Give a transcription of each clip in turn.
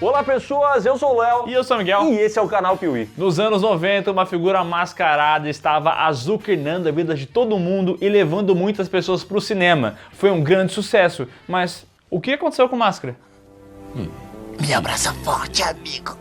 Olá pessoas, eu sou o Léo. E eu sou o Miguel. E esse é o canal Piuí. Nos anos 90, uma figura mascarada estava azucrinando a vida de todo mundo e levando muitas pessoas para o cinema. Foi um grande sucesso, mas o que aconteceu com Máscara? Me abraça forte, amigo.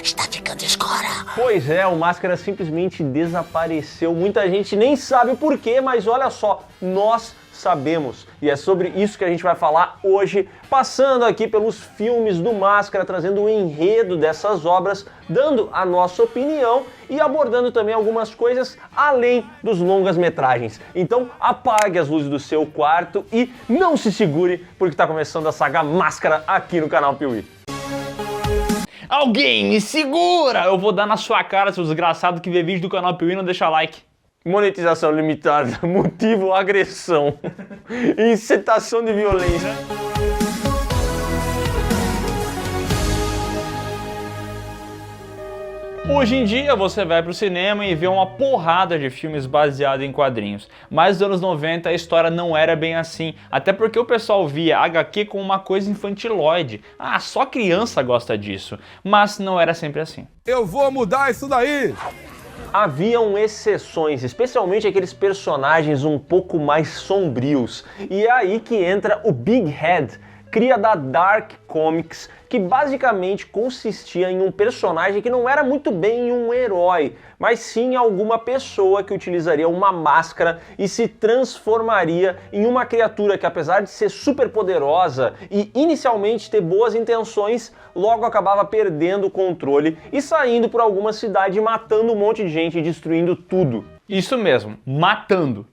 Está ficando escura. Pois é, o Máscara simplesmente desapareceu. Muita gente nem sabe o porquê, mas olha só, nós sabemos. E é sobre isso que a gente vai falar hoje, passando aqui pelos filmes do Máscara, trazendo o enredo dessas obras, dando a nossa opinião e abordando também algumas coisas além dos longas-metragens. Então apague as luzes do seu quarto e não se segure, porque está começando a saga Máscara aqui no canal Piuí. Alguém me segura! Eu vou dar na sua cara, seu desgraçado que vê vídeo do canal Piuí e não deixa like. Monetização limitada, motivo agressão, incitação de violência. Hoje em dia você vai pro cinema e vê uma porrada de filmes baseados em quadrinhos, mas nos anos 90 a história não era bem assim, até porque o pessoal via HQ como uma coisa infantiloide. Ah, só criança gosta disso, mas não era sempre assim. Eu vou mudar isso daí! Haviam exceções, especialmente aqueles personagens um pouco mais sombrios. E é aí que entra o Big Head, cria da Dark Comics, que basicamente consistia em um personagem que não era muito bem um herói, mas sim alguma pessoa que utilizaria uma máscara e se transformaria em uma criatura que, apesar de ser super poderosa e inicialmente ter boas intenções, logo acabava perdendo o controle e saindo por alguma cidade matando um monte de gente e destruindo tudo. Isso mesmo, matando.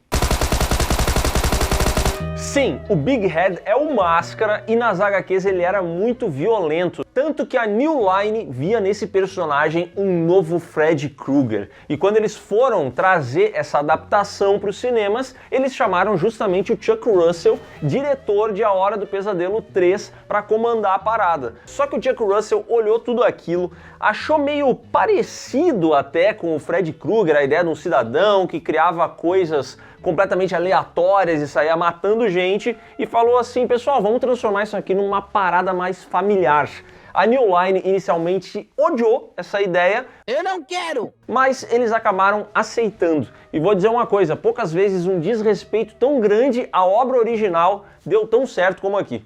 Sim, o Big Head é o Máscara e nas HQs ele era muito violento, tanto que a New Line via nesse personagem um novo Freddy Krueger. E quando eles foram trazer essa adaptação para os cinemas, eles chamaram justamente o Chuck Russell, diretor de A Hora do Pesadelo 3, para comandar a parada. Só que o Chuck Russell olhou tudo aquilo, achou meio parecido até com o Freddy Krueger, a ideia de um cidadão que criava coisas completamente aleatórias e saía matando gente, e falou assim: pessoal, vamos transformar isso aqui numa parada mais familiar. A New Line inicialmente odiou essa ideia. Eu não quero! Mas eles acabaram aceitando. E vou dizer uma coisa, poucas vezes um desrespeito tão grande à obra original deu tão certo como aqui.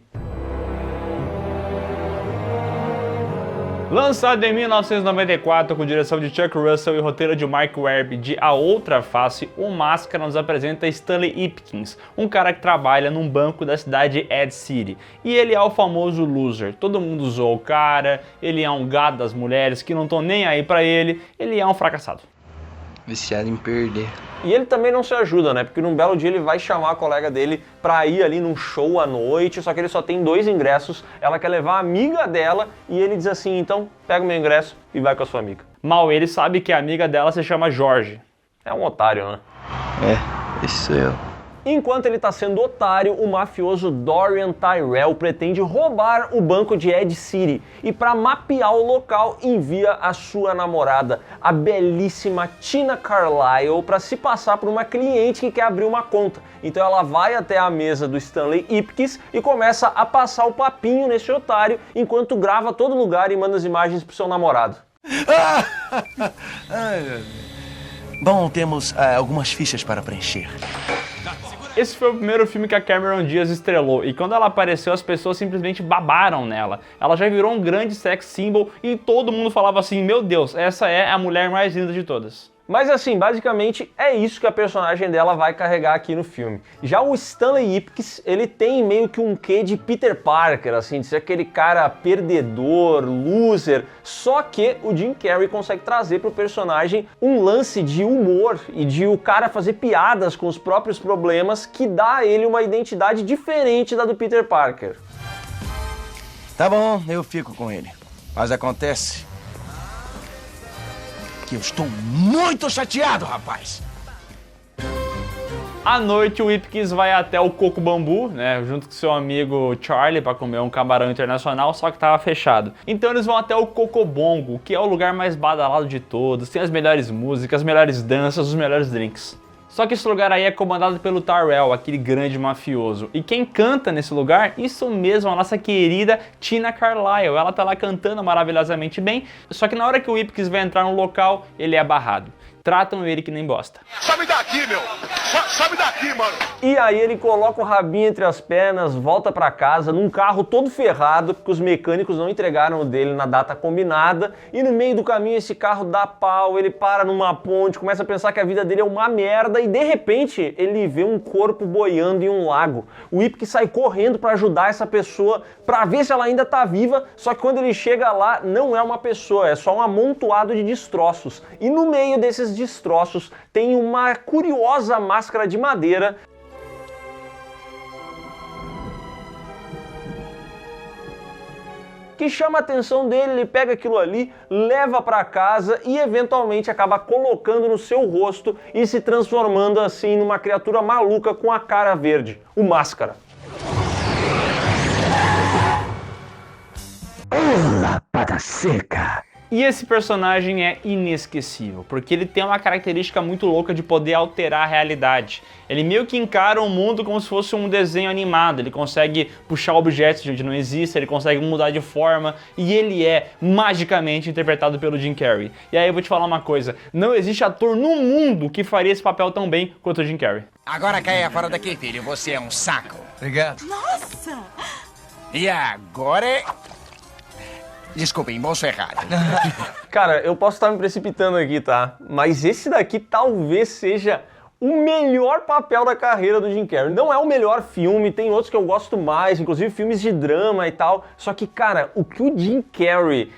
Lançado em 1994 com direção de Chuck Russell e roteiro de Mark Webb de A Outra Face, o Máscara nos apresenta Stanley Ipkiss, um cara que trabalha num banco da cidade Ed City. E ele é o famoso loser, todo mundo zoa o cara, ele é um gado das mulheres que não estão nem aí pra ele, ele é um fracassado. Viciado em perder. E ele também não se ajuda, né? Porque num belo dia ele vai chamar a colega dele pra ir ali num show à noite, só que ele só tem 2 ingressos, ela quer levar a amiga dela e ele diz assim: então pega o meu ingresso e vai com a sua amiga. Mal ele sabe que a amiga dela se chama Jorge. É um otário, né? Esse sou eu. Enquanto ele está sendo otário, o mafioso Dorian Tyrell pretende roubar o banco de Ed City e, para mapear o local, envia a sua namorada, a belíssima Tina Carlyle, para se passar por uma cliente que quer abrir uma conta. Então ela vai até a mesa do Stanley Ipkiss e começa a passar o papinho nesse otário, enquanto grava todo lugar e manda as imagens pro seu namorado. Bom, temos algumas fichas para preencher. Esse foi o primeiro filme que a Cameron Diaz estrelou, e quando ela apareceu as pessoas simplesmente babaram nela. Ela já virou um grande sex symbol e todo mundo falava assim: meu Deus, essa é a mulher mais linda de todas. Mas assim, basicamente é isso que a personagem dela vai carregar aqui no filme. Já o Stanley Ipkiss, ele tem meio que um quê de Peter Parker, assim, de ser aquele cara perdedor, loser, só que o Jim Carrey consegue trazer pro personagem um lance de humor e de o cara fazer piadas com os próprios problemas que dá a ele uma identidade diferente da do Peter Parker. Tá bom, eu fico com ele. Mas acontece que eu estou muito chateado, rapaz. À noite, o Ipkiss vai até o Coco Bambu, né, junto com seu amigo Charlie, para comer um camarão internacional, só que tava fechado. Então eles vão até o Coco Bongo, que é o lugar mais badalado de todos, tem as melhores músicas, as melhores danças, os melhores drinks. Só que esse lugar aí é comandado pelo Tyrell, aquele grande mafioso. E quem canta nesse lugar? Isso mesmo, a nossa querida Tina Carlisle. Ela tá lá cantando maravilhosamente bem, só que na hora que o Ipkiss vai entrar no local, ele é barrado. Tratam ele que nem bosta. Sabe daqui, meu! Sabe daqui, mano! E aí ele coloca o rabinho entre as pernas, volta pra casa num carro todo ferrado, porque os mecânicos não entregaram o dele na data combinada, e no meio do caminho esse carro dá pau, ele para numa ponte, começa a pensar que a vida dele é uma merda, e de repente ele vê um corpo boiando em um lago. O Ipkiss sai correndo pra ajudar essa pessoa, pra ver se ela ainda tá viva, só que quando ele chega lá, não é uma pessoa, é só um amontoado de destroços. E no meio desses destroços tem uma curiosa máscara de madeira que chama a atenção dele, ele pega aquilo ali, leva para casa e eventualmente acaba colocando no seu rosto e se transformando assim numa criatura maluca com a cara verde, o Máscara. Olá, pata seca! E esse personagem é inesquecível, porque ele tem uma característica muito louca de poder alterar a realidade. Ele meio que encara o mundo como se fosse um desenho animado, ele consegue puxar objetos de onde não existe, ele consegue mudar de forma, e ele é magicamente interpretado pelo Jim Carrey. E aí eu vou te falar uma coisa, não existe ator no mundo que faria esse papel tão bem quanto o Jim Carrey. Agora caia fora daqui, filho. Você é um saco. Obrigado. Nossa! E agora é... Desculpem, bolso errado. Cara, eu posso estar me precipitando aqui, tá? Mas esse daqui talvez seja o melhor papel da carreira do Jim Carrey. Não é o melhor filme, tem outros que eu gosto mais, inclusive filmes de drama e tal. Só que, cara, o que o Jim Carrey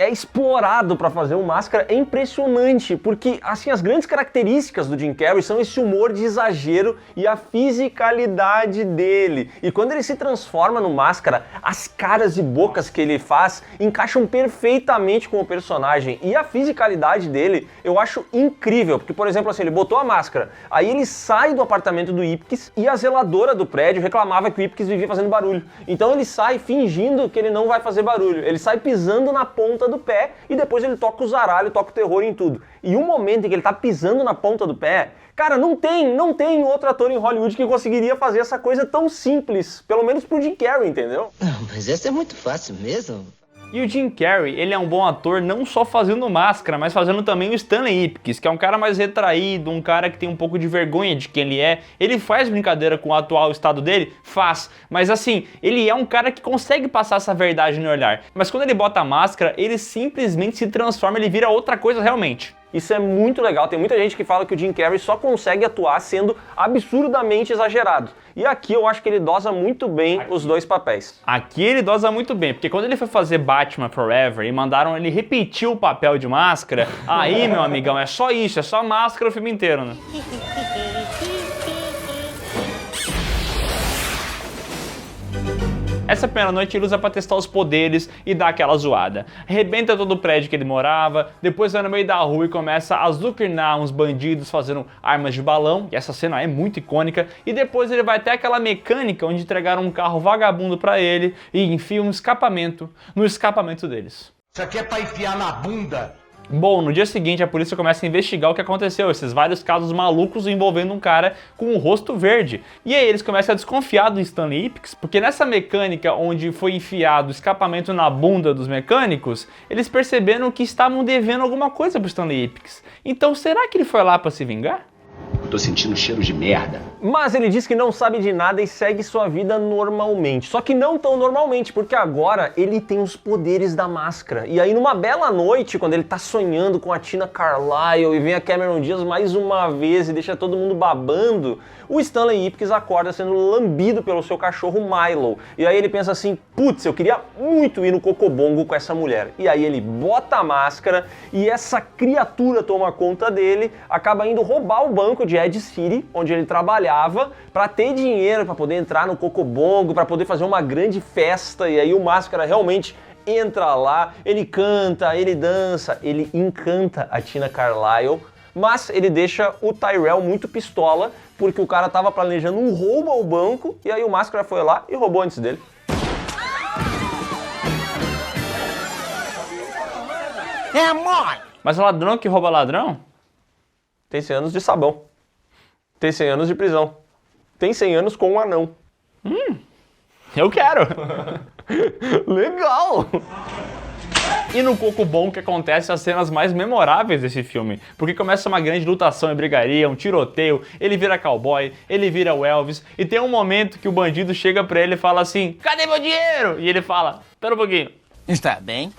é explorado para fazer o Máscara é impressionante, porque assim as grandes características do Jim Carrey são esse humor de exagero e a fisicalidade dele. E quando ele se transforma no Máscara, as caras e bocas que ele faz encaixam perfeitamente com o personagem. E a fisicalidade dele eu acho incrível, porque por exemplo assim, ele botou a máscara, aí ele sai do apartamento do Ipkiss e a zeladora do prédio reclamava que o Ipkiss vivia fazendo barulho. Então ele sai fingindo que ele não vai fazer barulho, ele sai pisando na ponta do pé e depois ele toca o zaralho, toca o terror em tudo. E o momento em que ele tá pisando na ponta do pé, cara, não tem outro ator em Hollywood que conseguiria fazer essa coisa tão simples, pelo menos pro Jim Carrey, entendeu? Mas essa é muito fácil mesmo. E o Jim Carrey, ele é um bom ator não só fazendo Máscara, mas fazendo também o Stanley Ipkiss, que é um cara mais retraído, um cara que tem um pouco de vergonha de quem ele é. Ele faz brincadeira com o atual estado dele? Faz. Mas assim, ele é um cara que consegue passar essa verdade no olhar. Mas quando ele bota a máscara, ele simplesmente se transforma, ele vira outra coisa realmente. Isso é muito legal, tem muita gente que fala que o Jim Carrey só consegue atuar sendo absurdamente exagerado. E aqui eu acho que ele dosa muito bem os dois papéis. Aqui ele dosa muito bem, porque quando ele foi fazer Batman Forever e mandaram ele repetir o papel de Máscara, aí, meu amigão, é só isso, é só Máscara o filme inteiro, né? Essa primeira noite ele usa pra testar os poderes e dar aquela zoada. Arrebenta todo o prédio que ele morava, depois vai no meio da rua e começa a azucrinar uns bandidos fazendo armas de balão, e essa cena é muito icônica, e depois ele vai até aquela mecânica onde entregaram um carro vagabundo pra ele e enfia um escapamento no escapamento deles. Isso aqui é pra enfiar na bunda. Bom, no dia seguinte a polícia começa a investigar o que aconteceu, esses vários casos malucos envolvendo um cara com um rosto verde. E aí eles começam a desconfiar do Stanley Ipkiss, porque nessa mecânica onde foi enfiado o escapamento na bunda dos mecânicos, eles perceberam que estavam devendo alguma coisa pro Stanley Ipkiss. Então será que ele foi lá pra se vingar? Eu tô sentindo cheiro de merda. Mas ele diz que não sabe de nada e segue sua vida normalmente. Só que não tão normalmente, porque agora ele tem os poderes da máscara. E aí numa bela noite, quando ele tá sonhando com a Tina Carlisle e vem a Cameron Diaz mais uma vez e deixa todo mundo babando, o Stanley Ipkiss acorda sendo lambido pelo seu cachorro Milo. E aí ele pensa assim, putz, eu queria muito ir no Cocobongo com essa mulher. E aí ele bota a máscara e essa criatura toma conta dele, acaba indo roubar o banco de Ed City, onde ele trabalhava, para ter dinheiro, para poder entrar no Cocobongo, para poder fazer uma grande festa. E aí o Máscara realmente entra lá, ele canta, ele dança, ele encanta a Tina Carlisle, mas ele deixa o Tyrell muito pistola, porque o cara tava planejando um roubo ao banco, e aí o Máscara foi lá e roubou antes dele. É mole! Mas ladrão que rouba ladrão? Tem 100 anos de sabão. Tem 100 anos de prisão. Tem 100 anos com um anão. Eu quero! Legal! E no Coco Bom que acontece as cenas mais memoráveis desse filme, porque começa uma grande lutação e brigaria, um tiroteio, ele vira cowboy, ele vira o Elvis, e tem um momento que o bandido chega pra ele e fala assim, cadê meu dinheiro? E ele fala, espera um pouquinho. Está bem.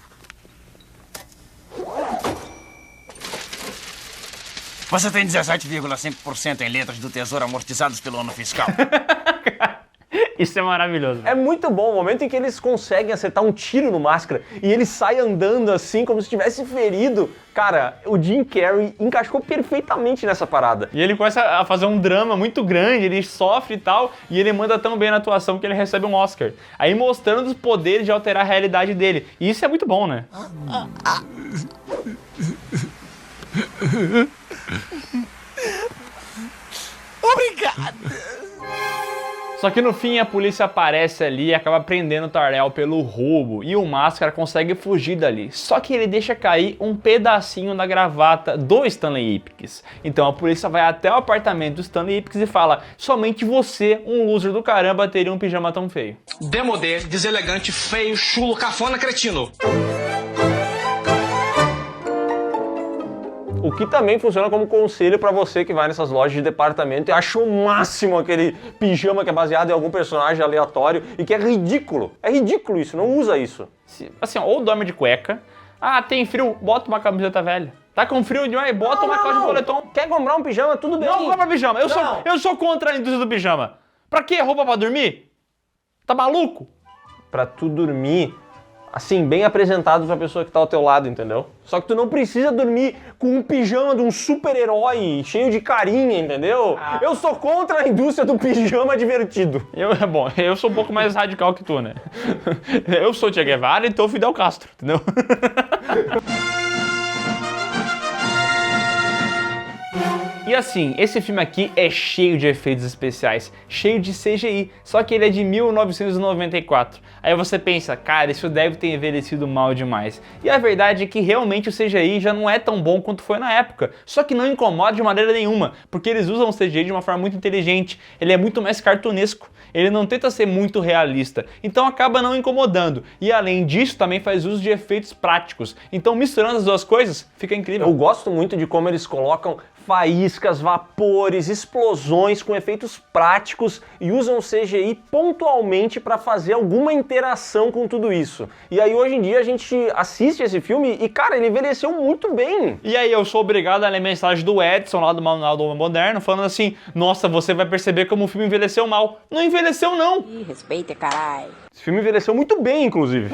Você tem 17,5% em letras do Tesouro amortizados pelo ano fiscal. Isso é maravilhoso. É muito bom o momento em que eles conseguem acertar um tiro no Máscara e ele sai andando assim como se estivesse ferido. Cara, o Jim Carrey encaixou perfeitamente nessa parada. E ele começa a fazer um drama muito grande, ele sofre e tal, e ele manda tão bem na atuação que ele recebe um Oscar. Aí mostrando os poderes de alterar a realidade dele. E isso é muito bom, né? Obrigado. Só que no fim a polícia aparece ali e acaba prendendo o Tyrell pelo roubo e o Máscara consegue fugir dali. Só que ele deixa cair um pedacinho da gravata do Stanley Ipkiss. Então a polícia vai até o apartamento do Stanley Ipkiss e fala: somente você, um loser do caramba, teria um pijama tão feio. Demodê, deselegante, feio, chulo, cafona, cretino. O que também funciona como conselho pra você que vai nessas lojas de departamento e acha o máximo aquele pijama que é baseado em algum personagem aleatório e que é ridículo. É ridículo isso, não usa isso. Assim, ou dorme de cueca. Ah, tem frio, bota uma camiseta velha. Tá com frio demais, bota uma calça de moletom. Quer comprar um pijama, tudo bem. Não compra pijama, eu sou contra a indústria do pijama. Pra quê? Roupa pra dormir? Tá maluco? Pra tu dormir, assim, bem apresentado pra pessoa que tá ao teu lado, entendeu? Só que tu não precisa dormir com um pijama de um super-herói cheio de carinha, entendeu? Eu sou contra a indústria do pijama divertido. Bom, eu sou um pouco mais radical que tu, né? Eu sou Che Guevara, então Fidel Castro, entendeu? E assim, esse filme aqui é cheio de efeitos especiais, cheio de CGI, só que ele é de 1994. Aí você pensa, cara, isso deve ter envelhecido mal demais. E a verdade é que realmente o CGI já não é tão bom quanto foi na época, só que não incomoda de maneira nenhuma, porque eles usam o CGI de uma forma muito inteligente, ele é muito mais cartunesco, ele não tenta ser muito realista, então acaba não incomodando. E além disso, também faz uso de efeitos práticos, então misturando as duas coisas, fica incrível. Eu gosto muito de como eles colocam faíscas, vapores, explosões com efeitos práticos e usam o CGI pontualmente para fazer alguma interação com tudo isso. E aí hoje em dia a gente assiste esse filme e, cara, ele envelheceu muito bem. E aí eu sou obrigado a ler mensagem do Edson lá do Manual do Homem Moderno falando assim: nossa, você vai perceber como o filme envelheceu mal. Não envelheceu não! Ih, respeita, caralho. Esse filme envelheceu muito bem, inclusive.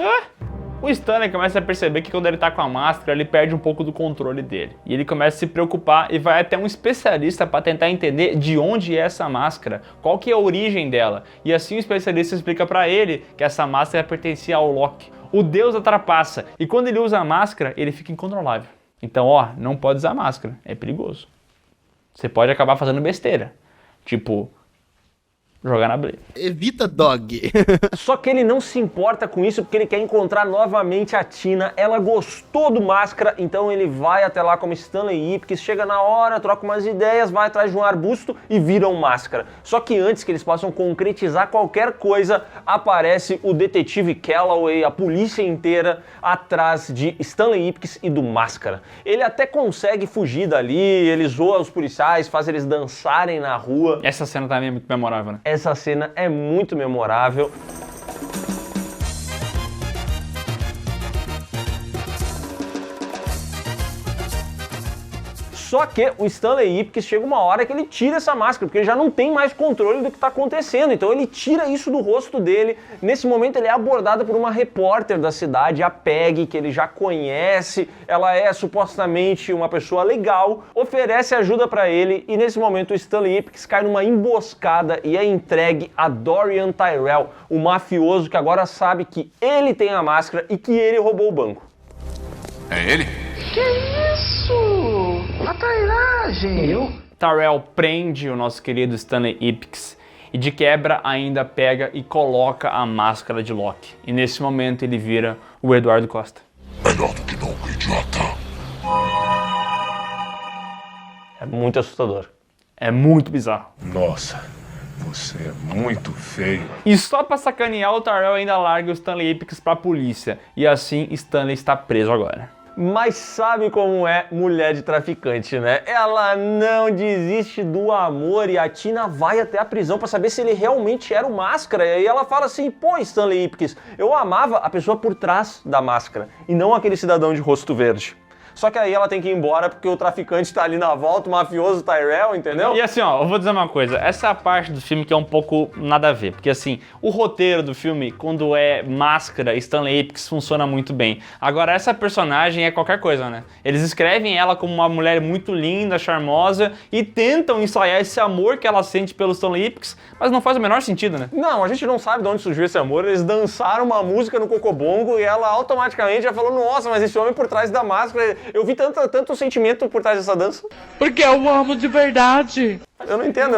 O Stanley começa a perceber que quando ele tá com a máscara, ele perde um pouco do controle dele. E ele começa a se preocupar e vai até um especialista para tentar entender de onde é essa máscara, qual que é a origem dela. E assim o especialista explica para ele que essa máscara pertencia ao Loki, o deus da trapaça. E quando ele usa a máscara, ele fica incontrolável. Então, não pode usar máscara, é perigoso. Você pode acabar fazendo besteira, tipo jogar na Blade. Evita, dog. Só que ele não se importa com isso porque ele quer encontrar novamente a Tina. Ela gostou do Máscara, então ele vai até lá como Stanley Ipkiss, chega na hora, troca umas ideias, vai atrás de um arbusto e vira um Máscara. Só que antes que eles possam concretizar qualquer coisa, aparece o detetive Calloway, a polícia inteira atrás de Stanley Ipkiss e do Máscara. Ele até consegue fugir dali, ele zoa os policiais, faz eles dançarem na rua. Essa cena também é muito memorável, né? Essa cena é muito memorável. Só que o Stanley Ipkiss chega uma hora que ele tira essa máscara, porque ele já não tem mais controle do que está acontecendo. Então ele tira isso do rosto dele. Nesse momento ele é abordado por uma repórter da cidade, a Peggy, que ele já conhece. Ela é supostamente uma pessoa legal, oferece ajuda para ele e nesse momento o Stanley Ipkiss cai numa emboscada e é entregue a Dorian Tyrell, o mafioso que agora sabe que ele tem a máscara e que ele roubou o banco. É ele? Que isso? A trairagem! Tyrell prende o nosso querido Stanley Ipkiss e de quebra ainda pega e coloca a máscara de Loki. E nesse momento ele vira o Eduardo Costa. Melhor do que nunca, idiota. É muito assustador. É muito bizarro. Nossa, você é muito feio. E só pra sacanear, o Tyrell ainda larga o Stanley Ipkiss pra polícia. E assim, Stanley está preso agora. Mas sabe como é mulher de traficante, né? Ela não desiste do amor e a Tina vai até a prisão pra saber se ele realmente era o Máscara. E aí ela fala assim, pô, Stanley Ipkiss, eu amava a pessoa por trás da máscara e não aquele cidadão de rosto verde. Só que aí ela tem que ir embora porque o traficante tá ali na volta, o mafioso Tyrell, entendeu? E assim, ó, eu vou dizer uma coisa, essa parte do filme que é um pouco nada a ver, porque assim, o roteiro do filme, quando é Máscara e Stanley Ipkiss, funciona muito bem. Agora, essa personagem é qualquer coisa, né? Eles escrevem ela como uma mulher muito linda, charmosa, e tentam ensaiar esse amor que ela sente pelo Stanley Ipkiss, mas não faz o menor sentido, né? Não, a gente não sabe de onde surgiu esse amor, eles dançaram uma música no Cocobongo e ela automaticamente já falou, nossa, mas esse homem por trás da máscara... Eu vi tanto sentimento por trás dessa dança. Porque eu amo de verdade. Eu não entendo.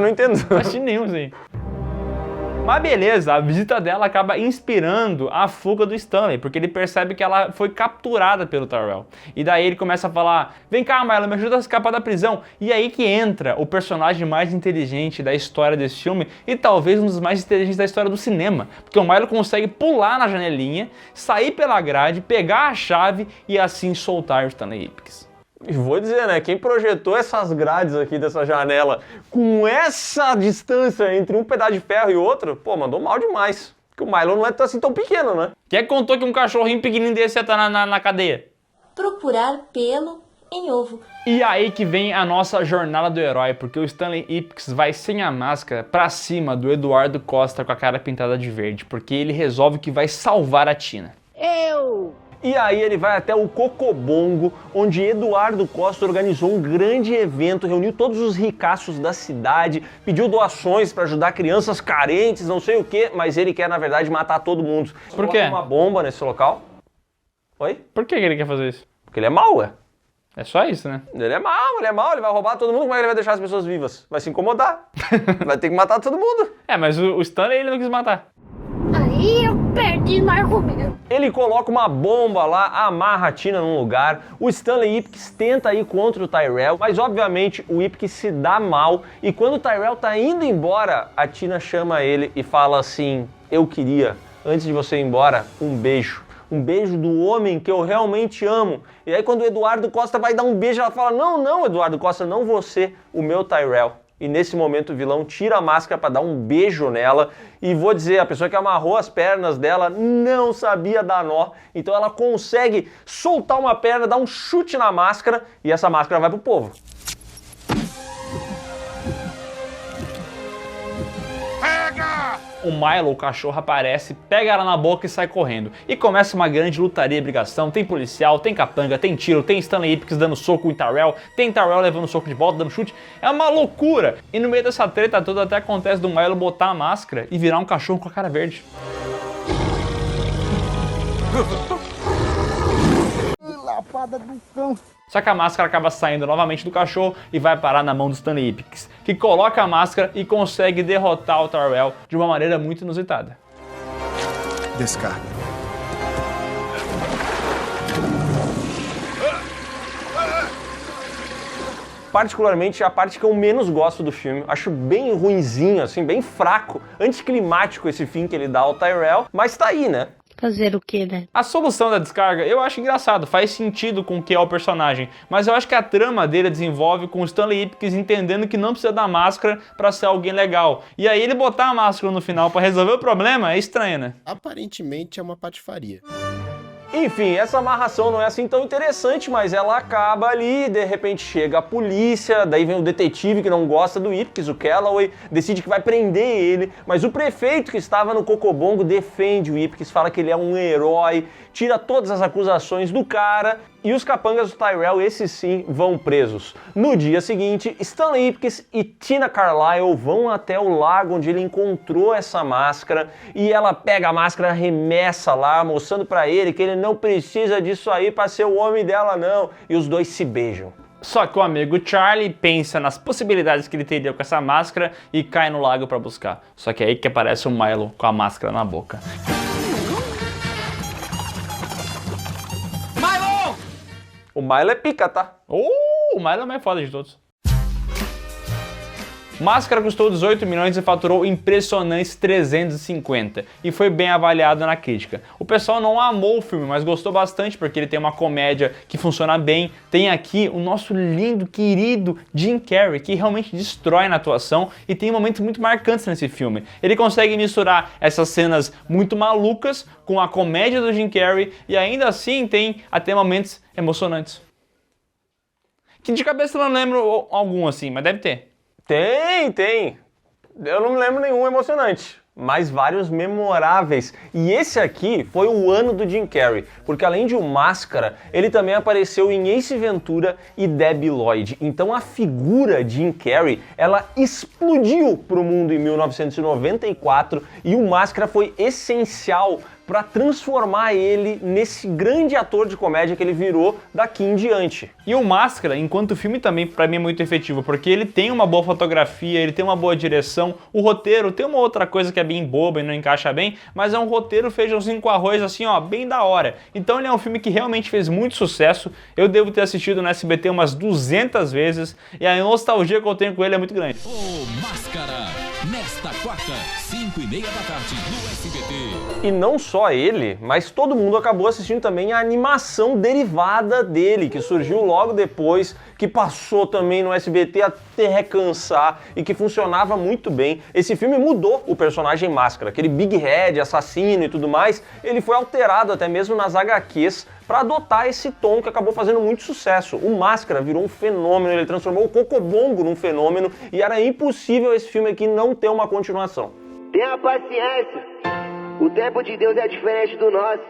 Não assisti nenhum, assim. Mas beleza, a visita dela acaba inspirando a fuga do Stanley, porque ele percebe que ela foi capturada pelo Tyrell. E daí ele começa a falar, vem cá, Milo, me ajuda a escapar da prisão. E aí que entra o personagem mais inteligente da história desse filme e talvez um dos mais inteligentes da história do cinema. Porque o Milo consegue pular na janelinha, sair pela grade, pegar a chave e assim soltar o Stanley Ipkiss. E vou dizer, né, quem projetou essas grades aqui dessa janela com essa distância entre um pedaço de ferro e outro, pô, mandou mal demais. Porque o Milo não é assim tão pequeno, né? Quem contou que um cachorrinho pequenininho desse ia estar na cadeia? Procurar pelo em ovo. E aí que vem a nossa jornada do herói, porque o Stanley Ipkiss vai sem a máscara pra cima do Eduardo Costa com a cara pintada de verde, porque ele resolve que vai salvar a Tina. E aí ele vai até o Cocobongo, onde Eduardo Costa organizou um grande evento, reuniu todos os ricaços da cidade, pediu doações para ajudar crianças carentes, não sei o que, mas ele quer, na verdade, matar todo mundo. Por quê? Uma bomba nesse local. Oi? Por que ele quer fazer isso? Porque ele é mau, ué. É só isso, né? Ele é mau, ele vai roubar todo mundo, como é que ele vai deixar as pessoas vivas? Vai se incomodar. Vai ter que matar todo mundo. É, mas o Stanley ele não quis matar. Aí eu perdi no argumento. Ele coloca uma bomba lá, amarra a Tina num lugar, o Stanley Ipkiss tenta ir contra o Tyrell, mas obviamente o Ipkiss se dá mal e quando o Tyrell tá indo embora, a Tina chama ele e fala assim, eu queria, antes de você ir embora, um beijo. Um beijo do homem que eu realmente amo. E aí quando o Eduardo Costa vai dar um beijo, ela fala, não, Eduardo Costa, não você, o meu Tyrell. E nesse momento o vilão tira a máscara para dar um beijo nela. E vou dizer, a pessoa que amarrou as pernas dela não sabia dar nó. Então ela consegue soltar uma perna, dar um chute na máscara e essa máscara vai pro povo. O Milo, o cachorro, aparece, pega ela na boca e sai correndo. E começa uma grande lutaria e brigação. Tem policial, tem capanga, tem tiro, tem Stanley Ipkiss dando soco em Tyrell, tem Tyrell levando soco de volta, dando chute. É uma loucura! E no meio dessa treta toda até acontece do Milo botar a máscara e virar um cachorro com a cara verde. Lapada do cão. Só que a máscara acaba saindo novamente do cachorro e vai parar na mão do Stanley Ipkiss, que coloca a máscara e consegue derrotar o Tyrell de uma maneira muito inusitada. Descarga. Particularmente a parte que eu menos gosto do filme. Acho bem ruinzinho, assim, bem fraco, anticlimático esse fim que ele dá ao Tyrell, mas tá aí, né? Fazer o quê, né? A solução da descarga eu acho engraçado, faz sentido com o que é o personagem, mas eu acho que a trama dele desenvolve com o Stanley Ipkiss entendendo que não precisa da máscara pra ser alguém legal. E aí ele botar a máscara no final pra resolver o problema é estranho, né? Aparentemente é uma patifaria. Enfim, essa amarração não é assim tão interessante, mas ela acaba ali, de repente chega a polícia, daí vem o detetive que não gosta do Ipkiss, o Calloway, decide que vai prender ele, mas o prefeito que estava no Cocobongo defende o Ipkiss, fala que ele é um herói, tira todas as acusações do cara, e os capangas do Tyrell, esses sim, vão presos. No dia seguinte, Stanley Ipkiss e Tina Carlyle vão até o lago onde ele encontrou essa máscara e ela pega a máscara, arremessa lá, mostrando pra ele que ele não precisa disso aí pra ser o homem dela não. E os dois se beijam. Só que o amigo Charlie pensa nas possibilidades que ele teria com essa máscara e cai no lago pra buscar. Só que é aí que aparece o Milo com a máscara na boca. O Milo é pica, tá? O Milo é o mais foda de todos. Máscara custou 18 milhões e faturou impressionantes 350 e foi bem avaliado na crítica. O pessoal não amou o filme, mas gostou bastante porque ele tem uma comédia que funciona bem. Tem aqui o nosso lindo, querido Jim Carrey, que realmente destrói na atuação e tem momentos muito marcantes nesse filme. Ele consegue misturar essas cenas muito malucas com a comédia do Jim Carrey e ainda assim tem até momentos emocionantes. Que de cabeça eu não lembro algum assim, mas deve ter. Tem. Eu não me lembro nenhum emocionante, mas vários memoráveis. E esse aqui foi o ano do Jim Carrey, porque além de O Máscara, ele também apareceu em Ace Ventura e Debi Lloyd. Então a figura Jim Carrey, ela explodiu pro mundo em 1994 e O Máscara foi essencial para transformar ele nesse grande ator de comédia que ele virou daqui em diante. E o Máscara, enquanto filme, também para mim é muito efetivo, porque ele tem uma boa fotografia, ele tem uma boa direção, o roteiro tem uma outra coisa que é bem boba e não encaixa bem, mas é um roteiro feijãozinho com arroz assim, ó, bem da hora. Então ele é um filme que realmente fez muito sucesso, eu devo ter assistido no SBT umas 200 vezes, e a nostalgia que eu tenho com ele é muito grande. O Máscara, nesta quarta, 5:30 da tarde, no SBT. E não só ele, mas todo mundo acabou assistindo também a animação derivada dele, que surgiu logo depois, que passou também no SBT até recansar e que funcionava muito bem. Esse filme mudou o personagem Máscara, aquele Big Head, assassino e tudo mais, ele foi alterado até mesmo nas HQs para adotar esse tom que acabou fazendo muito sucesso. O Máscara virou um fenômeno, ele transformou o Cocobongo num fenômeno e era impossível esse filme aqui não ter uma continuação. Tenha paciência, o tempo de Deus é diferente do nosso.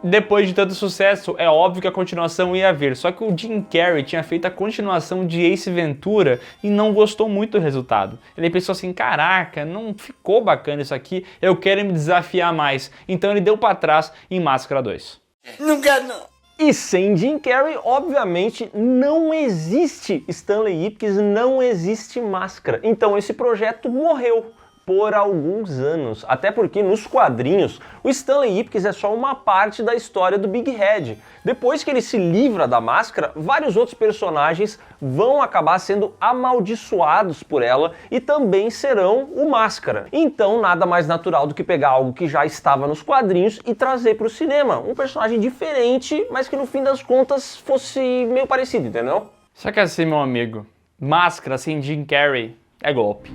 Depois de tanto sucesso, é óbvio que a continuação ia vir, só que o Jim Carrey tinha feito a continuação de Ace Ventura e não gostou muito do resultado. Ele pensou assim, caraca, não ficou bacana isso aqui, eu quero me desafiar mais. Então ele deu pra trás em Máscara 2. Não quero não. E sem Jim Carrey, obviamente, não existe Stanley Ipkiss, não existe Máscara. Então esse projeto morreu por alguns anos, até porque nos quadrinhos o Stanley Ipkiss é só uma parte da história do Big Head. Depois que ele se livra da máscara, vários outros personagens vão acabar sendo amaldiçoados por ela e também serão o Máscara. Então nada mais natural do que pegar algo que já estava nos quadrinhos e trazer para o cinema, um personagem diferente, mas que no fim das contas fosse meio parecido, entendeu? Só que assim, meu amigo, Máscara sem Jim Carrey é golpe.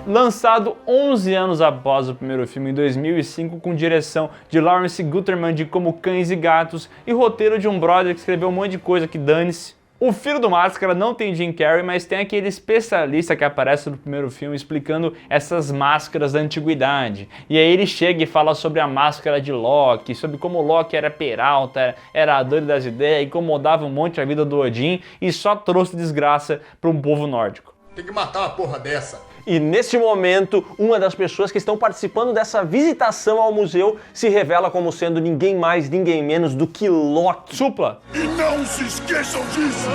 Lançado 11 anos após o primeiro filme, em 2005, com direção de Lawrence Guterman de Como Cães e Gatos e roteiro de um brother que escreveu um monte de coisa que dane-se. O filho do Máscara não tem Jim Carrey, mas tem aquele especialista que aparece no primeiro filme explicando essas máscaras da antiguidade. E aí ele chega e fala sobre a máscara de Loki, sobre como Loki era peralta, era doido das ideias, incomodava um monte a vida do Odin e só trouxe desgraça para um povo nórdico. Tem que matar uma porra dessa. E neste momento, uma das pessoas que estão participando dessa visitação ao museu se revela como sendo ninguém mais, ninguém menos do que Loki. Supla. E não se esqueçam disso!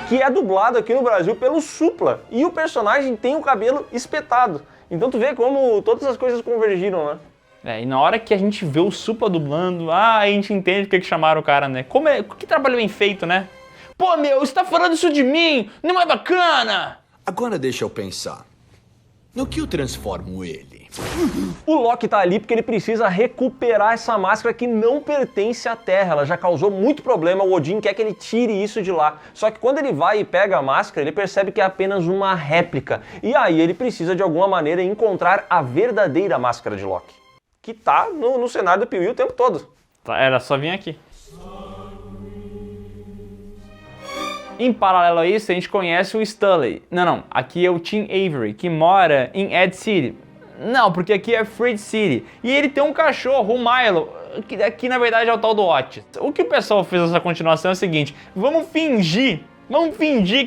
Que é dublado aqui no Brasil pelo Supla. E o personagem tem o cabelo espetado. Então tu vê como todas as coisas convergiram, né? E na hora que a gente vê o Supla dublando, a gente entende porque que chamaram o cara, né? Que trabalho bem feito, né? Pô, meu, você tá falando isso de mim? Não é bacana! Agora deixa eu pensar. No que eu transformo ele? O Loki tá ali porque ele precisa recuperar essa máscara que não pertence à Terra. Ela já causou muito problema, o Odin quer que ele tire isso de lá. Só que quando ele vai e pega a máscara, ele percebe que é apenas uma réplica. E aí ele precisa de alguma maneira encontrar a verdadeira máscara de Loki. Que tá no cenário do Piuí o tempo todo. Era só vir aqui. Em paralelo a isso, a gente conhece o Stanley. Não, aqui é o Tim Avery, que mora em Ed City. Não, porque aqui é Fred City. E ele tem um cachorro, o Milo, que aqui na verdade é o tal do Otis. O que o pessoal fez nessa continuação é o seguinte, vamos fingir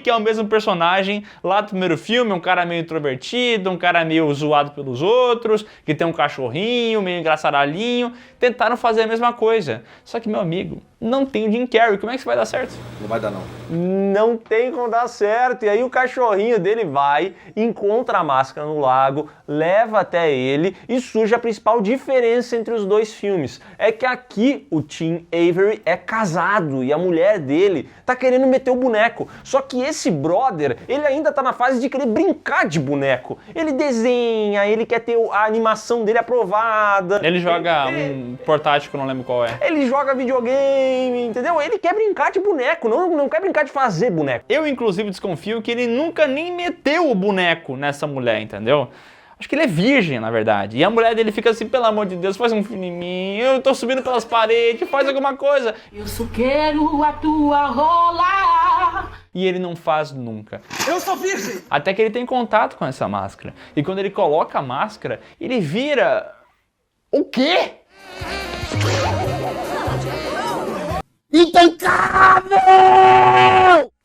que é o mesmo personagem lá do primeiro filme, um cara meio introvertido, um cara meio zoado pelos outros, que tem um cachorrinho, meio engraçadinho. Tentaram fazer a mesma coisa. Só que, meu amigo, não tem o Jim Carrey, como é que isso vai dar certo? Não vai dar não. Não tem como dar certo. E aí o cachorrinho dele vai, encontra a máscara no lago, leva até ele e surge a principal diferença entre os dois filmes. É que aqui o Tim Avery é casado e a mulher dele tá querendo meter o boneco. boneco. Só que esse brother, ele ainda tá na fase de querer brincar de boneco. Ele desenha, ele quer ter a animação dele aprovada. Ele joga um portátil que eu não lembro qual é. Ele joga videogame, entendeu? Ele quer brincar de boneco, não quer brincar de fazer boneco. Eu, inclusive, desconfio que ele nunca nem meteu o boneco nessa mulher, entendeu? Acho que ele é virgem, na verdade. E a mulher dele fica assim, pelo amor de Deus, faz um filho em mim, eu tô subindo pelas paredes, faz alguma coisa. Eu só quero a tua rola. E ele não faz nunca. Eu sou virgem! Até que ele tem contato com essa máscara. E quando ele coloca a máscara, ele vira... O quê? Intancável!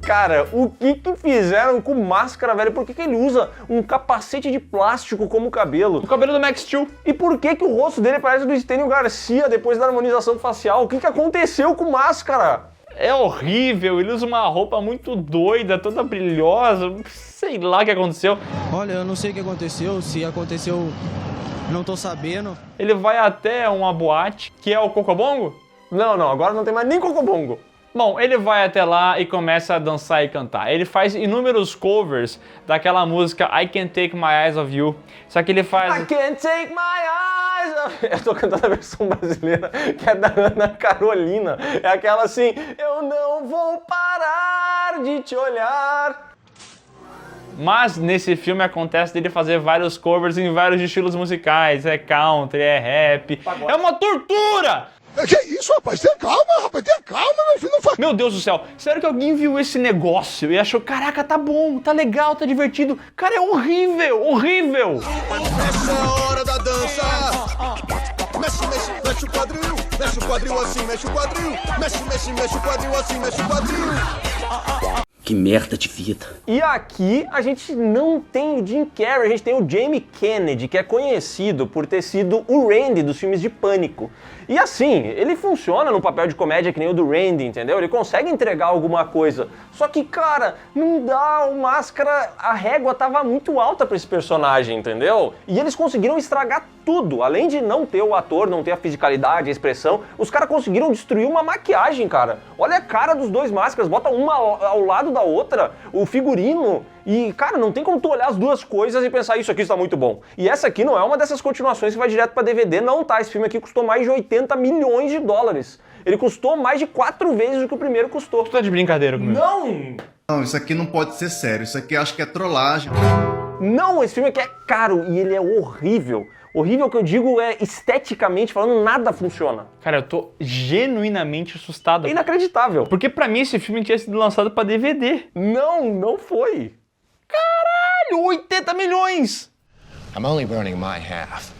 Cara, o que fizeram com máscara, velho? Por que ele usa um capacete de plástico como cabelo? O cabelo do Max Steel. E por que o rosto dele parece do Estênio Garcia depois da harmonização facial? O que aconteceu com máscara? É horrível, ele usa uma roupa muito doida, toda brilhosa, sei lá o que aconteceu. Olha, eu não sei o que aconteceu, se aconteceu, não tô sabendo. Ele vai até uma boate, que é o Cocobongo? Não, agora não tem mais nem Cocobongo. Bom, ele vai até lá e começa a dançar e cantar. Ele faz inúmeros covers daquela música I Can't Take My Eyes Off You. Só que ele faz... I can't take my eyes off... Eu tô cantando a versão brasileira, que é da Ana Carolina. É aquela assim, eu não vou parar de te olhar. Mas nesse filme acontece dele fazer vários covers em vários estilos musicais. É country, é rap. É uma tortura! Que isso, rapaz? Tenha calma, meu filho, não faz... Meu Deus do céu, sério que alguém viu esse negócio e achou, caraca, tá bom, tá legal, tá divertido. Cara, é horrível, horrível. Essa é a hora da dança. Mexe o quadril assim, mexe o quadril. Mexe o quadril assim, mexe o quadril. Que merda de vida. E aqui a gente não tem o Jim Carrey, a gente tem o Jamie Kennedy, que é conhecido por ter sido o Randy dos filmes de Pânico. E assim, ele funciona no papel de comédia que nem o do Randy, entendeu? Ele consegue entregar alguma coisa. Só que, cara, não dá, o Máscara, a régua tava muito alta pra esse personagem, entendeu? E eles conseguiram estragar tudo. Além de não ter o ator, não ter a fisicalidade, a expressão, os caras conseguiram destruir uma maquiagem, cara. Olha a cara dos dois Máscaras, bota uma ao lado da outra, o figurino. E, cara, não tem como tu olhar as duas coisas e pensar, isso aqui está muito bom. E essa aqui não é uma dessas continuações que vai direto pra DVD, não, tá? Esse filme aqui custou mais de 80 milhões de dólares. Ele custou mais de 4 vezes o que o primeiro custou. Tu tá de brincadeira comigo? Não, isso aqui não pode ser sério, isso aqui eu acho que é trollagem. Não, esse filme aqui é caro e ele é horrível. Horrível que eu digo é, esteticamente falando, nada funciona. Cara, eu tô genuinamente assustado. É inacreditável. Porque pra mim esse filme tinha sido lançado pra DVD. Não foi. Caralho, 80 milhões! I'm only burning my half.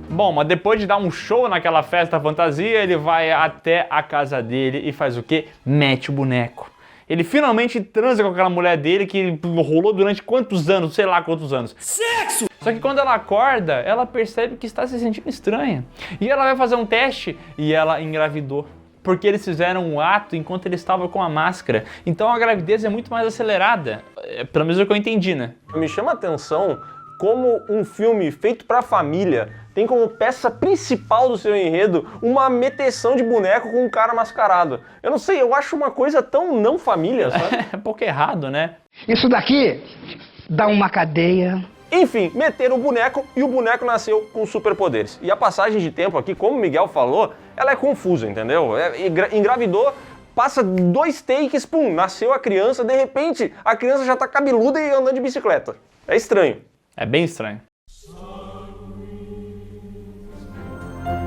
Bom, mas depois de dar um show naquela festa fantasia, ele vai até a casa dele e faz o quê? Mete o boneco. Ele finalmente transa com aquela mulher dele que rolou durante quantos anos, sei lá quantos anos. Sexo! Só que quando ela acorda, ela percebe que está se sentindo estranha. E ela vai fazer um teste e ela engravidou. Porque eles fizeram um ato enquanto ele estava com a máscara. Então a gravidez é muito mais acelerada. Pelo menos é o que eu entendi, né? Me chama a atenção como um filme feito pra família tem como peça principal do seu enredo uma meteção de boneco com um cara mascarado. Eu não sei, eu acho uma coisa tão não família, sabe? É um pouco errado, né? Isso daqui dá uma cadeia. Enfim, meteram o boneco e o boneco nasceu com superpoderes. E a passagem de tempo aqui, como o Miguel falou, ela é confusa, entendeu? Engravidou, passa 2 takes, pum, nasceu a criança, de repente a criança já tá cabeluda e andando de bicicleta. É estranho. É bem estranho.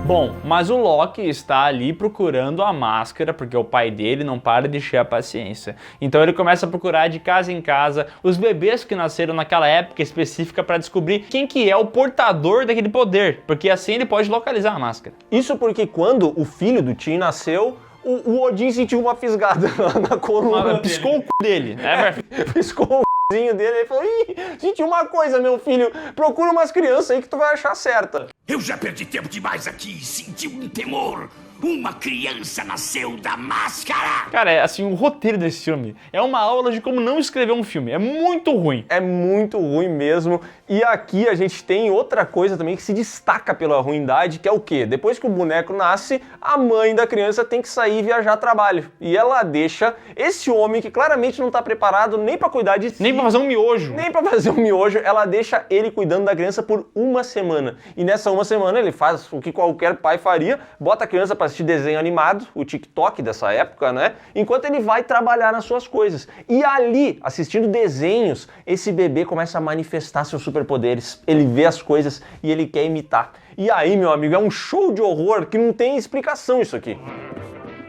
Bom, mas o Loki está ali procurando a máscara, porque o pai dele não para de encher a paciência. Então ele começa a procurar de casa em casa os bebês que nasceram naquela época específica para descobrir quem que é o portador daquele poder, porque assim ele pode localizar a máscara. Isso porque quando o filho do Tim nasceu, o Odin sentiu uma fisgada na coluna. Piscou o c*** dele, né? Piscou o c***zinho dele e falou, ih, senti uma coisa, meu filho, procura umas crianças aí que tu vai achar certa. Eu já perdi tempo demais aqui e senti um temor Uma criança nasceu da máscara! Cara, é assim, o roteiro desse filme é uma aula de como não escrever um filme. É muito ruim. É muito ruim mesmo. E aqui a gente tem outra coisa também que se destaca pela ruindade, que é o quê? Depois que o boneco nasce, a mãe da criança tem que sair e viajar a trabalho. E ela deixa esse homem que claramente não tá preparado nem pra cuidar de si. Nem pra fazer um miojo. Nem pra fazer um miojo, ela deixa ele cuidando da criança por uma semana. E nessa uma semana ele faz o que qualquer pai faria, bota a criança pra assistir desenho animado, o TikTok dessa época, né? Enquanto ele vai trabalhar nas suas coisas. E ali, assistindo desenhos, esse bebê começa a manifestar seus superpoderes. Ele vê as coisas e ele quer imitar. E aí, meu amigo, é um show de horror que não tem explicação isso aqui.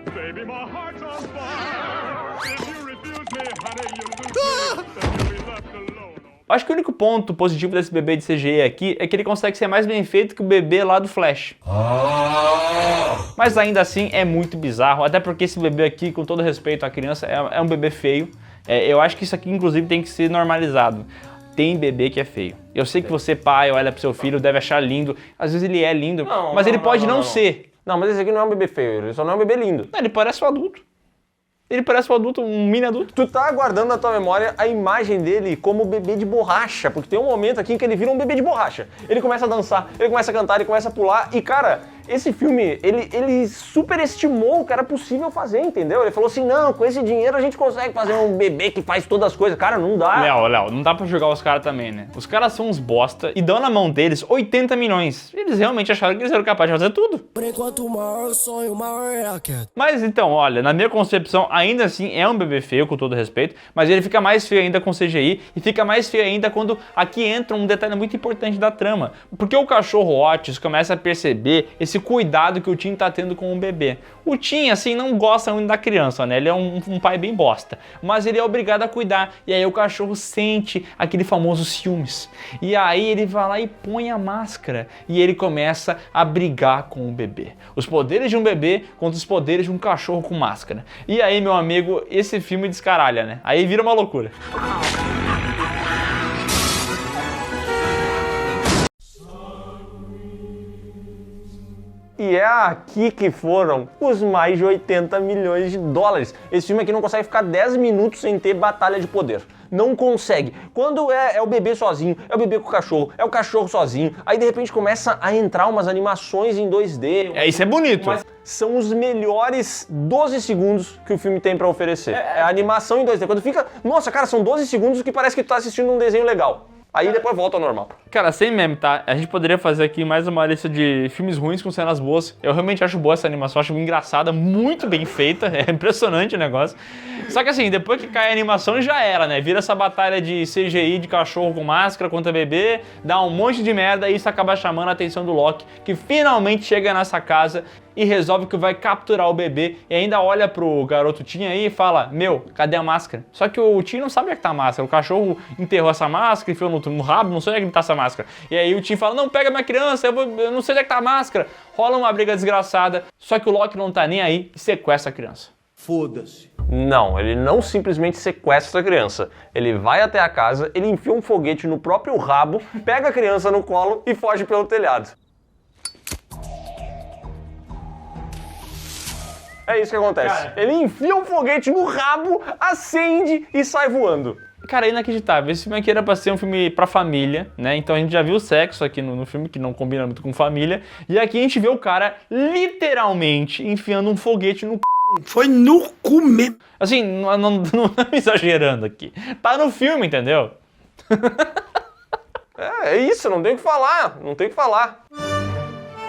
Baby, my heart's on fire. If you refuse me, honey, Acho que o único ponto positivo desse bebê de CGI aqui é que ele consegue ser mais bem feito que o bebê lá do Flash. Mas ainda assim é muito bizarro, até porque esse bebê aqui, com todo respeito à criança, é um bebê feio. Eu acho que isso aqui, inclusive, tem que ser normalizado. Tem bebê que é feio. Eu sei que você, pai, olha pro seu filho, deve achar lindo. Às vezes ele é lindo, mas ele pode não ser. Não, mas esse aqui não é um bebê feio, ele só não é um bebê lindo. Não, ele parece um adulto. Ele parece um adulto, um mini adulto. Tu tá guardando na tua memória a imagem dele como bebê de borracha, porque tem um momento aqui em que ele vira um bebê de borracha. Ele começa a dançar, ele começa a cantar, ele começa a pular e, cara, esse filme, ele superestimou o que era possível fazer, entendeu? Ele falou assim, não, com esse dinheiro a gente consegue fazer um bebê que faz todas as coisas. Cara, não dá. Léo, não dá pra jogar os caras também, né? Os caras são uns bosta e dão na mão deles 80 milhões. Eles realmente acharam que eles eram capazes de fazer tudo. Por enquanto, o maior sonho, o maior é a queda. Mas então, olha, na minha concepção, ainda assim é um bebê feio, com todo respeito, mas ele fica mais feio ainda com CGI e fica mais feio ainda quando aqui entra um detalhe muito importante da trama. Porque o cachorro Otis começa a perceber esse cuidado que o Tim tá tendo com o bebê. O Tim, assim, não gosta muito da criança, né? Ele é um pai bem bosta. Mas ele é obrigado a cuidar. E aí o cachorro sente aquele famoso ciúmes. E aí ele vai lá e põe a máscara. E ele começa a brigar com o bebê. Os poderes de um bebê contra os poderes de um cachorro com máscara. E aí, meu amigo, esse filme descaralha, né? Aí vira uma loucura. E é aqui que foram os mais de 80 milhões de dólares. Esse filme aqui não consegue ficar 10 minutos sem ter batalha de poder. Não consegue. Quando é o bebê sozinho, é o bebê com o cachorro, é o cachorro sozinho, aí de repente começa a entrar umas animações em 2D. Isso é bonito. Mas são os melhores 12 segundos que o filme tem pra oferecer. É a animação em 2D. Quando fica, nossa, cara, são 12 segundos que parece que tu tá assistindo um desenho legal. Aí depois volta ao normal. Cara, sem meme, tá? A gente poderia fazer aqui mais uma lista de filmes ruins com cenas boas. Eu realmente acho boa essa animação, acho engraçada, muito bem feita. É impressionante o negócio. Só que assim, depois que cai a animação já era, né? Vira essa batalha de CGI de cachorro com máscara contra bebê, dá um monte de merda e isso acaba chamando a atenção do Loki, que finalmente chega nessa casa e resolve que vai capturar o bebê e ainda olha pro garoto Tim aí e fala, meu, cadê a máscara? Só que o Tim não sabe onde é que tá a máscara, o cachorro enterrou essa máscara, enfiou no rabo, não sei onde é que tá essa máscara. E aí o Tim fala, não, pega minha criança, eu não sei onde é que tá a máscara. Rola uma briga desgraçada, só que o Loki não tá nem aí e sequestra a criança. Foda-se. Não, ele não simplesmente sequestra a criança. Ele vai até a casa, ele enfia um foguete no próprio rabo, pega a criança no colo e foge pelo telhado. É isso que acontece. Cara, ele enfia um foguete no rabo, acende e sai voando. Cara, é inacreditável. Esse filme aqui era pra ser um filme pra família, né? Então a gente já viu o sexo aqui no filme, que não combina muito com família. E aqui a gente vê o cara literalmente enfiando um foguete no c... Foi no cu mesmo. Assim, não exagerando aqui. Tá no filme, entendeu? É isso, não tem o que falar, não tem o que falar.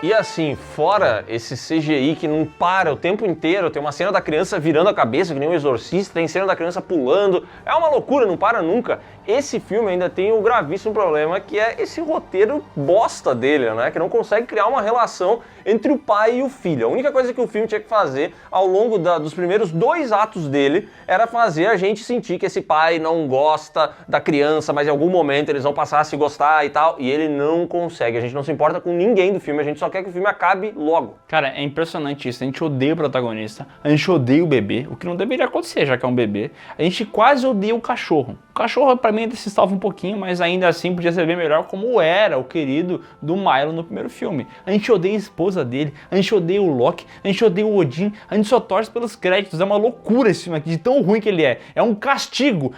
E assim, fora esse CGI que não para o tempo inteiro, tem uma cena da criança virando a cabeça, que nem um exorcista, tem cena da criança pulando, é uma loucura, não para nunca. Esse filme ainda tem um gravíssimo problema, que é esse roteiro bosta dele, né? Que não consegue criar uma relação entre o pai e o filho. A única coisa que o filme tinha que fazer ao longo dos primeiros 2 atos dele era fazer a gente sentir que esse pai não gosta da criança, mas em algum momento eles vão passar a se gostar e tal, e ele não consegue. A gente não se importa com ninguém do filme, a gente só quer quer que o filme acabe logo. Cara, é impressionante isso. A gente odeia o protagonista, a gente odeia o bebê, o que não deveria acontecer, já que é um bebê. A gente quase odeia o cachorro. O cachorro, pra mim, ainda se salva um pouquinho, mas ainda assim podia ser bem melhor, como era o querido do Milo no primeiro filme. A gente odeia a esposa dele, a gente odeia o Loki, a gente odeia o Odin, a gente só torce pelos créditos. É uma loucura esse filme aqui, de tão ruim que ele é. É um castigo.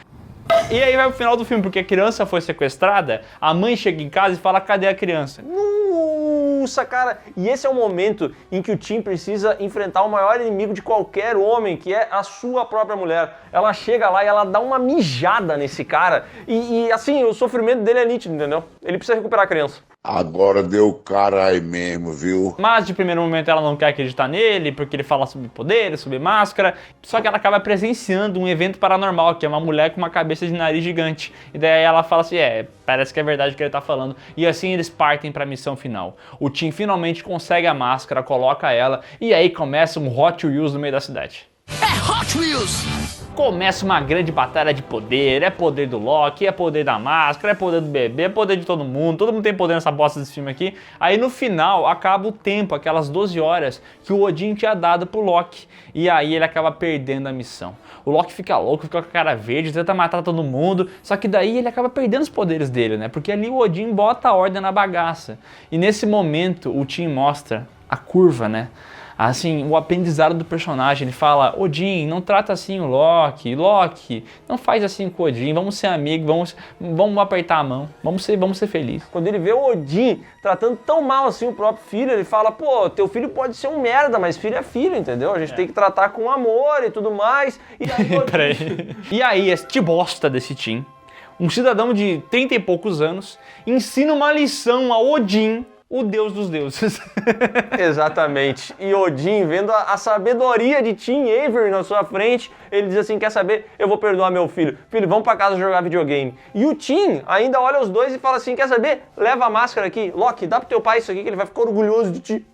E aí vai pro final do filme, porque a criança foi sequestrada, a mãe chega em casa e fala, cadê a criança? Nossa, cara, e esse é o momento em que o Tim precisa enfrentar o maior inimigo de qualquer homem, que é a sua própria mulher. Ela chega lá e ela dá uma mijada nesse cara, e assim, o sofrimento dele é nítido, entendeu? Ele precisa recuperar a criança. Agora deu cara aí mesmo, viu? Mas de primeiro momento ela não quer acreditar nele, porque ele fala sobre poderes, sobre máscara, só que ela acaba presenciando um evento paranormal, que é uma mulher com uma cabeça de nariz gigante. E daí ela fala assim, parece que é verdade o que ele tá falando. E assim eles partem pra missão final. O Tim finalmente consegue a máscara, coloca ela, e aí começa um Hot Wheels no meio da cidade. É Hot Wheels! Começa uma grande batalha de poder, é poder do Loki, é poder da máscara, é poder do bebê, é poder de todo mundo tem poder nessa bosta desse filme aqui. Aí no final acaba o tempo, aquelas 12 horas que o Odin tinha dado pro Loki, e aí ele acaba perdendo a missão. O Loki fica louco, fica com a cara verde, tenta matar todo mundo, só que daí ele acaba perdendo os poderes dele, né? Porque ali o Odin bota a ordem na bagaça. E nesse momento o Tim mostra a curva, né? Assim, o aprendizado do personagem, ele fala, Odin, não trata assim o Loki, não faz assim com o Odin, vamos ser amigos, vamos apertar a mão, vamos ser felizes. Quando ele vê o Odin tratando tão mal assim o próprio filho, ele fala, pô, teu filho pode ser um merda, mas filho é filho, entendeu? A gente tem que tratar com amor e tudo mais. E aí, Odin... E aí, este bosta desse Tim, um cidadão de 30 e poucos anos, ensina uma lição a Odin, o deus dos deuses. Exatamente. E Odin, vendo a sabedoria de Tim Avery na sua frente, ele diz assim, quer saber? Eu vou perdoar meu filho. Filho, vamos pra casa jogar videogame. E o Tim ainda olha os dois e fala assim, quer saber? Leva a máscara aqui. Loki, dá pro teu pai isso aqui que ele vai ficar orgulhoso de ti.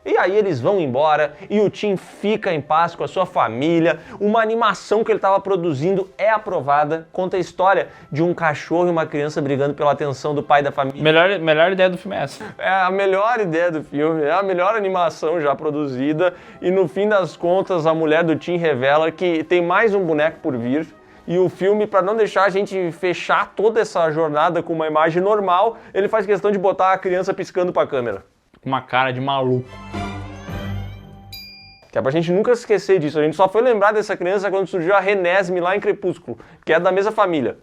E aí eles vão embora e o Tim fica em paz com a sua família. Uma animação que ele estava produzindo é aprovada. Conta a história de um cachorro e uma criança brigando pela atenção do pai da família. Melhor ideia do filme é essa. É a melhor ideia do filme, é a melhor animação já produzida. E no fim das contas, a mulher do Tim revela que tem mais um boneco por vir. E o filme, para não deixar a gente fechar toda essa jornada com uma imagem normal, ele faz questão de botar a criança piscando para a câmera. Uma cara de maluco. Que é pra gente nunca esquecer disso. A gente só foi lembrar dessa criança quando surgiu a Renesme lá em Crepúsculo, que é da mesma família.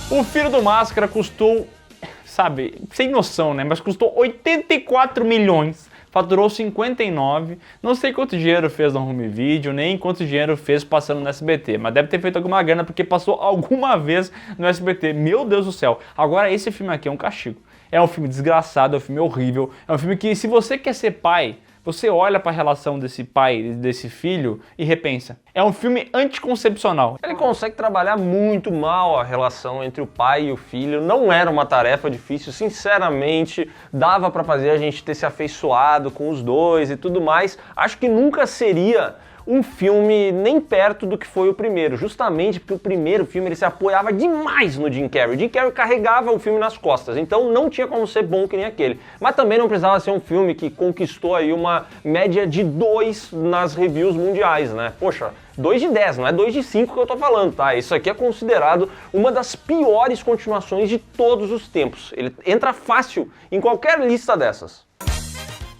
O filho do Máscara custou, sabe, sem noção, né? Mas custou 84 milhões. Faturou 59, não sei quanto dinheiro fez no home video, nem quanto dinheiro fez passando no SBT, mas deve ter feito alguma grana porque passou alguma vez no SBT, meu Deus do céu. Agora esse filme aqui é um castigo, é um filme desgraçado, é um filme horrível, é um filme que se você quer ser pai, você olha para a relação desse pai, desse filho e repensa. É um filme anticoncepcional. Ele consegue trabalhar muito mal a relação entre o pai e o filho. Não era uma tarefa difícil, sinceramente. Dava para fazer a gente ter se afeiçoado com os dois e tudo mais. Acho que nunca seria um filme nem perto do que foi o primeiro, justamente porque o primeiro filme ele se apoiava demais no Jim Carrey. O Jim Carrey carregava o filme nas costas, então não tinha como ser bom que nem aquele. Mas também não precisava ser um filme que conquistou aí uma média de 2 nas reviews mundiais, né? Poxa, 2 de 10, não é 2 de 5 que eu tô falando, tá? Isso aqui é considerado uma das piores continuações de todos os tempos. Ele entra fácil em qualquer lista dessas.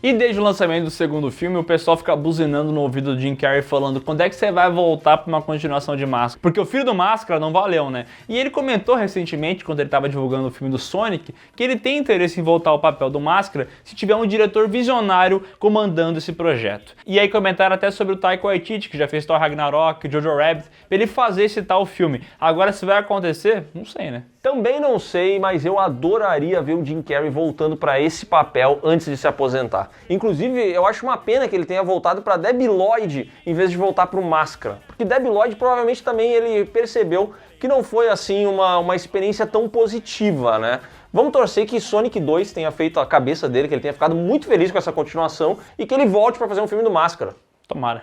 E desde o lançamento do segundo filme, o pessoal fica buzinando no ouvido do Jim Carrey falando quando é que você vai voltar para uma continuação de Máscara? Porque o filho do Máscara não valeu, né? E ele comentou recentemente, quando ele estava divulgando o filme do Sonic, que ele tem interesse em voltar ao papel do Máscara se tiver um diretor visionário comandando esse projeto. E aí comentaram até sobre o Taika Waititi, que já fez Thor Ragnarok, Jojo Rabbit, pra ele fazer esse tal filme. Agora, se vai acontecer, não sei, né? Também não sei, mas eu adoraria ver o Jim Carrey voltando para esse papel antes de se aposentar. Inclusive, eu acho uma pena que ele tenha voltado para Debi Lloyd em vez de voltar para o Máscara. Porque Debi Lloyd provavelmente também ele percebeu que não foi assim uma experiência tão positiva, né? Vamos torcer que Sonic 2 tenha feito a cabeça dele, que ele tenha ficado muito feliz com essa continuação e que ele volte para fazer um filme do Máscara. Tomara.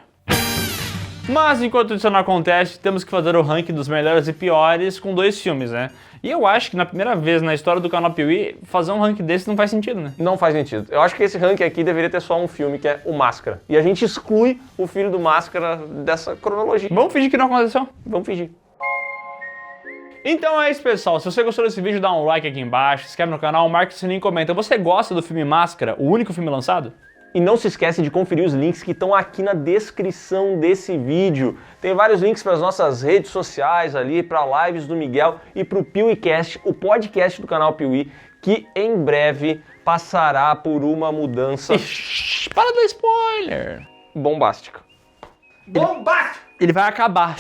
Mas enquanto isso não acontece, temos que fazer o ranking dos melhores e piores com 2 filmes, né? E eu acho que na primeira vez na história do canal Piuí, fazer um ranking desse não faz sentido, né? Não faz sentido. Eu acho que esse ranking aqui deveria ter só um filme, que é o Máscara. E a gente exclui o filho do Máscara dessa cronologia. Vamos fingir que não aconteceu? Vamos fingir. Então é isso, pessoal. Se você gostou desse vídeo, dá um like aqui embaixo, se inscreve no canal, marca o sininho e comenta. Você gosta do filme Máscara, o único filme lançado? E não se esquece de conferir os links que estão aqui na descrição desse vídeo. Tem vários links para as nossas redes sociais ali, para lives do Miguel e para o PeeWeeCast, o podcast do canal Piuí, que em breve passará por uma mudança... Ixi, para do spoiler! Bombástica. Ele vai acabar.